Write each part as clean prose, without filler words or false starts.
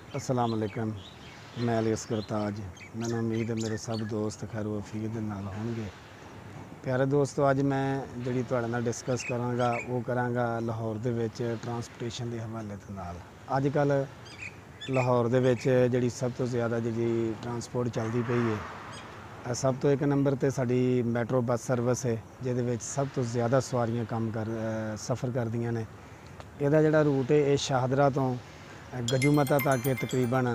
अस्सलाम वालेकुम। मैं अलियास करताज। मैंने उम्मीद है मेरे सब दोस्त खैर वफीद दे नाल होणगे। प्यारे दोस्तों, अज मैं जिहड़ी तुहाडे नाल डिस्कस करांगा वो करांगा लाहौर दे विच ट्रांसपोर्टेशन के हवाले दे नाल। अजकल लाहौर दे विच जिहड़ी सब तो ज़्यादा जिहड़ी ट्रांसपोर्ट चलदी पई है, सब तो एक नंबर ते साडी मैट्रो बस सर्विस है, जिहदे विच सब तो ज़्यादा सवारियां सफ़र करदियां ने। इहदा जिहड़ा रूट है ये शाहदरा तो गजूमता तक तकरीबन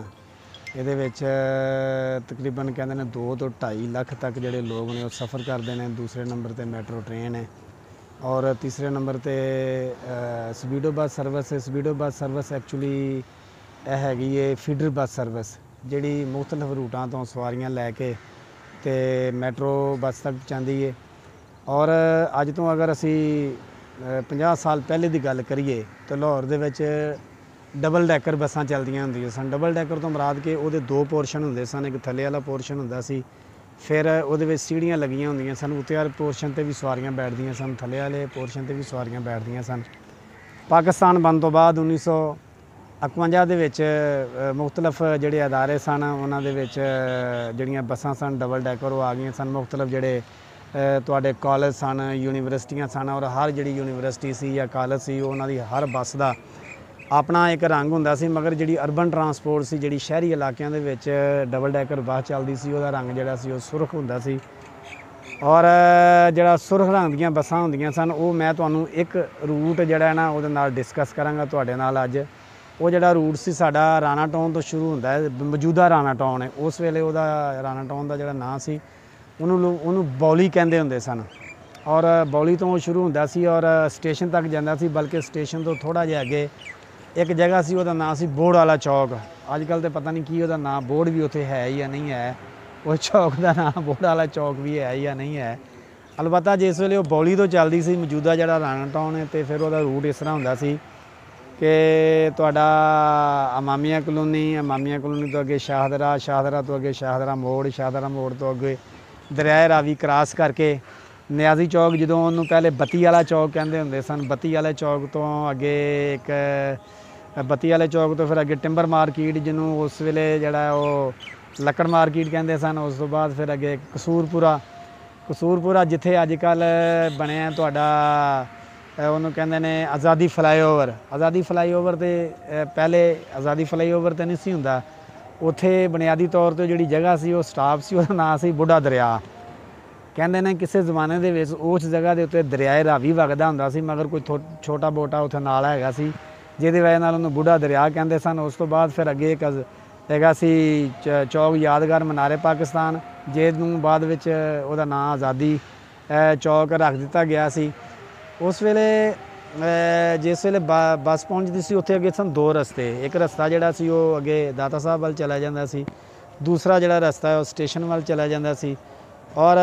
ये तकरीबन कहते हैं 2 तो 2.5 लाख तक जोड़े लोग ने सफ़र करते हैं। दूसरे नंबर पर मैट्रो ट्रेन है और तीसरे नंबर पर स्पीडो बस सर्विस है। स्पीडो बस सर्विस एक्चुअली हैगी है फीडर बस सर्विस, जी मुख्तलिफ रूटां तो सवारियां लैके तो मैट्रो बस तक जाती है। और अज तो अगर असी 50 साल पहले की गल करिए तो लाहौर दे विच डबल डैकर बसां चलदियां हुंदियां सन। डबल डैकर तो मुराद के वो 2 पोर्शन हुंदे सन, एक थल्ले वाला पोर्शन हुंदा सी, फिर उहदे विच सीढ़ियां लगियां हुंदियां सन, उत्ते वाले पोर्शन ते भी सवारियां बैठदियां सन, थल्ले वाले पोर्शन ते भी सवारियां बैठदियां सन। पाकिस्तान बन तो बाद 1951 दे विच मुख्तलिफ जिहड़े अदारे सन उन्हां दे विच जिहड़ियां बसां सन डबल डैकर वो आ गईयां सन। मुख्तलिफ जिहड़े तुहाडे कॉलेज सन, यूनीवर्सिटियां सन और हर जिहड़ी यूनीवर्सिटी सी या कॉलेज सी उन्हां दी हर बस दा अपना एक रंग हुंदा सी, मगर जिहड़ी अर्बन ट्रांसपोर्ट सी, जिहड़ी शहरी इलाकों दे विच डबल डैकर बस चलदी सी, उहदा रंग जिहड़ा सी सुरख हुंदा सी। और जिहड़ा सुरख रंग दीयां बसां हुंदियां सन वो मैं तुहानूं एक रूट जिहड़ा है ना उहदे नाल डिस्कस करांगा तुहाडे नाल अज। वो जिहड़ा रूट सी साडा राणा टाउन तो शुरू हुंदा है, मौजूदा राणा टाउन है, उस वेले उहदा राणा टाउन दा जिहड़ा नाम सी उहनूं बौली कहंदे हुंदे सन। और बौली तो शुरू हुंदा सी और स्टेशन तक जांदा सी, बल्कि स्टेशन तो थोड़ा जिहा अगे एक जगह सी, उहदा नाम सी बोर्ड वाला चौक। अजकल तो पता नहीं की उहदा नाम बोर्ड भी उत्थे है या नहीं है, उस चौक का नाम बोर्ड वाला चौक भी है या नहीं है। अलबत्ता जिस वेले वो बौली तो चलदी सी मौजूदा जिहड़ा राणा टाउन है, तो फिर उहदा रूट इस तरह हुंदा सी कि तुहाडा अमामिया कलोनी तो अगे शाहदरा, शाहदरा तो अगे शाहदरा मोड़ तो अगे दरियाए रावी क्रॉस करके नियाजी चौक, जो उन्होंने पहले बत्ती वाला चौक कहते होंदे सन, बत्ती वाले चौक तो अगे एक बत्ती वाले चौक तो फिर अगे टिंबर मार्केट जिन्हों उस वेले जिहड़ा वो लक्कड़ मार्केट कहते सन। उस तो बाद फिर अगे कसूरपुरा जिथे अजकल बनया तुहाडा उन्होंने कहते हैं आज़ादी फ्लाईओवर। आज़ादी फ्लाईओवर तो पहले आज़ादी फ्लाईओवर तो नहीं सी हुंदा, उत्थे बुनियादी तौर पर जिहड़ी जगह सी वो स्टाप सी, उहदा नाम सी बुढ़ा दरिया। कहते हैं किसी जमाने दे विच उस जगह के उत्ते दरियाए रावी वगदा हुंदा सी, मगर कोई छोटा बोटा उत्थे नाला हैगा सी, जिहदी वजह नाल उहनूं बुढ़ा दरिया कहंदे सन। उस तो बाद फिर अगे एक हैगा सी चौक यादगार मीनारे पाकिस्तान, जिहनूं बाद विच उहदा नाम आज़ादी चौक रख दिता गया सी। उस वेले जिस वेले बस पहुंचदी सी उत्थे अगे सन 2 रस्ते। एक रस्ता जिहड़ा सी वो अगे दाता साहब वाल चला जांदा सी, दूसरा जिहड़ा रस्ता है वो स्टेशन वाल चला जांदा सी। और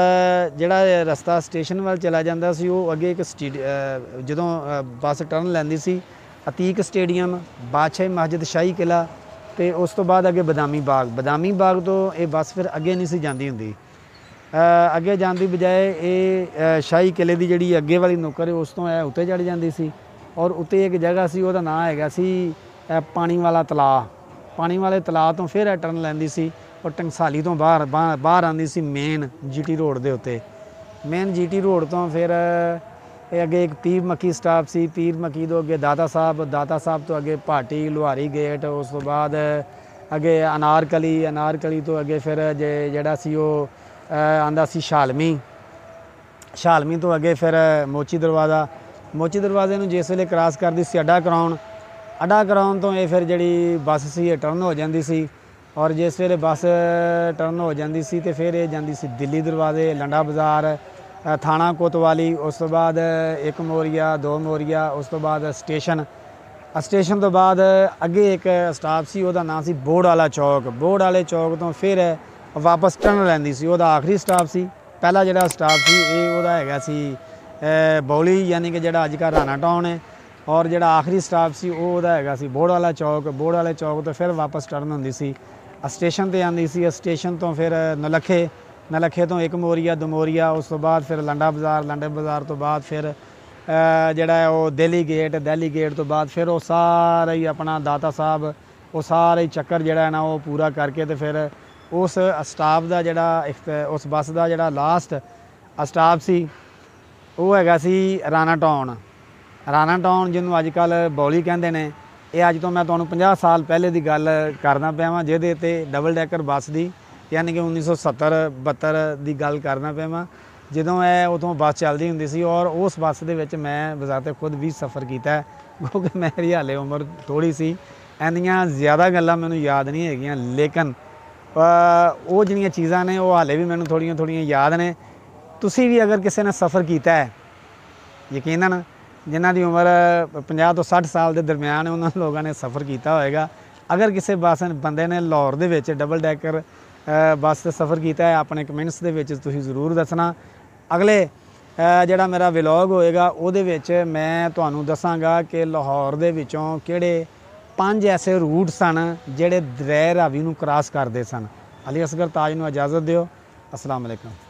जिहड़ा रस्ता स्टेशन वाल चला जांदा सी वो अगे एक जदों बस टर्न लैंदी सी अतीक स्टेडियम, बादशाही मस्जिद, शाही किला, तो उस तो बाद अगे बदामी बाग तो ये बस फिर अगे नहीं सी जांदी हुंदी। अगे जाने की बजाय ये शाही किले की जी अगे वाली नुक्कर है उस तो उत्ते चढ़ जाती सी। और उत्ते एक जगह सी उहदा नाम हैगा सी पानी वाला तलाऽ। पानी वाले तलाऽ तो फिर टर्न लैंदी सी और टंगसाली तो बाहर आती सी मेन GT रोड के उत्ते। मेन GT रोड तो फिर अगे एक पीर मक्की स्टाप सी, पीर मक्की तो अगे दाता साहब तो अगे भाटी लुहारी गेट, उस तो बाद अगे अनारकली तो अगे फिर जिहड़ा सी वो आंदा सी शालमी तो अगे फिर मोची दरवाज़े नूं जिस वेले क्रॉस करदी सी अड्डा कराउन तो ये फिर जिहड़ी बस सी टर्न हो जाती सी। और जिस वेले बस टर्न हो जाती सी तो फिर ये जाती सी दिल्ली दरवाजे, लंडा बाज़ार, थाना कोतवाली, उस तो बाद 1 मोरिया, 2 मोरिया, उस तो बाद स्टेशन तो बाद अगे एक स्टाप सी उहदा नाम सी बोर्ड वाला चौक तो फिर वापस टर्न लैंदी सी। उहदा आखिरी स्टाप सी, पहला जिहड़ा स्टाप सी ये उहदा हैगा सी बौली, यानी कि जिहड़ा अजकल राणा टाउन है। और जिहड़ा आखिरी स्टाप सी उहदा हैगा सी बोर्ड वाले चौक तो फिर वापस टर्न हुंदी सी, स्टेशन ते आंदी सी। स्टेशन तो फिर नलखे तो 1 मोरिया, 2 मोरिया, उस तो बाद फिर लंडा बाज़ार तो बाद फिर जिहड़ा वो दिल्ली गेट तो बाद फिर वो सारा ही अपना दाता साहब ਉਹ ਸਾਰੇ ਚੱਕਰ ਜਿਹੜਾ ਹੈ ਨਾ ਉਹ ਪੂਰਾ ਕਰਕੇ ਤੇ ਫਿਰ ਉਸ ਸਟਾਪ ਦਾ ਜਿਹੜਾ ਉਸ ਬੱਸ ਦਾ ਜਿਹੜਾ ਲਾਸਟ ਸਟਾਪ ਸੀ ਉਹ ਹੈਗਾ ਸੀ ਰਾਣਾ ਟਾਊਨ ਜਿਹਨੂੰ ਅੱਜ ਕੱਲ੍ਹ ਬੌਲੀ ਕਹਿੰਦੇ ਨੇ। ਇਹ ਅੱਜ ਤੋਂ ਮੈਂ ਤੁਹਾਨੂੰ 50 ਸਾਲ ਪਹਿਲੇ ਦੀ ਗੱਲ ਕਰਦਾ ਪਿਆ ਵਾਂ, ਜਿਹਦੇ ਤੇ ਡਬਲ ਡੈਕਰ ਬੱਸ ਦੀ ਯਾਨੀ ਕਿ 1970-72 ਦੀ ਗੱਲ ਕਰਦਾ ਪਿਆ ਵਾਂ, ਜਦੋਂ ਇਹ ਉਦੋਂ ਬੱਸ ਚੱਲਦੀ ਹੁੰਦੀ ਸੀ। ਔਰ ਉਸ ਬੱਸ ਦੇ ਵਿੱਚ ਮੈਂ ਬਜ਼ਾਤੇ ਖੁਦ ਵੀ ਸਫ਼ਰ ਕੀਤਾ, ਕਿਉਂਕਿ ਮੇਰੀ ਹਾਲੇ ਉਮਰ ਥੋੜ੍ਹੀ ਸੀ, ਇੰਨੀਆਂ ਜ਼ਿਆਦਾ ਗੱਲਾਂ ਮੈਨੂੰ ਯਾਦ ਨਹੀਂ ਹੈਗੀਆਂ, ਲੇਕਿਨ ਉਹ ਜਿਹੜੀਆਂ ਚੀਜ਼ਾਂ ਨੇ ਉਹ ਹਾਲੇ ਵੀ ਮੈਨੂੰ ਥੋੜ੍ਹੀਆਂ ਯਾਦ ਨੇ। ਤੁਸੀਂ ਵੀ ਅਗਰ ਕਿਸੇ ਨੇ ਸਫ਼ਰ ਕੀਤਾ ਹੈ, ਯਕੀਨਨ ਜਿਨ੍ਹਾਂ ਦੀ ਉਮਰ 50 ਤੋਂ 60 ਸਾਲ ਦੇ ਦਰਮਿਆਨ ਹੈ, ਉਹਨਾਂ ਲੋਕਾਂ ਨੇ ਸਫ਼ਰ ਕੀਤਾ ਹੋਏਗਾ। ਅਗਰ ਕਿਸੇ ਬੰਦੇ ਨੇ ਲਾਹੌਰ ਦੇ ਵਿੱਚ ਡਬਲ ਡੈਕਰ ਬੱਸ 'ਤੇ ਸਫ਼ਰ ਕੀਤਾ ਹੈ, ਆਪਣੇ ਕਮੈਂਟਸ ਦੇ ਵਿੱਚ ਤੁਸੀਂ ਜ਼ਰੂਰ ਦੱਸਣਾ। ਅਗਲੇ ਜਿਹੜਾ ਮੇਰਾ ਵਲੌਗ ਹੋਏਗਾ ਉਹਦੇ ਵਿੱਚ ਮੈਂ ਤੁਹਾਨੂੰ ਦੱਸਾਂਗਾ ਕਿ ਲਾਹੌਰ ਦੇ ਵਿੱਚੋਂ ਕਿਹੜੇ 5 ਐਸੇ ਰੂਟ ਸਨ ਜਿਹੜੇ ਦਰਿਆ ਰਾਵੀ ਨੂੰ ਕ੍ਰਾਸ ਕਰਦੇ ਸਨ। ਅਲੀ ਅਸਗਰ ਤਾਜ ਨੂੰ ਇਜਾਜ਼ਤ ਦਿਓ। ਅਸਲਾਮ ਅਲੈਕੁਮ।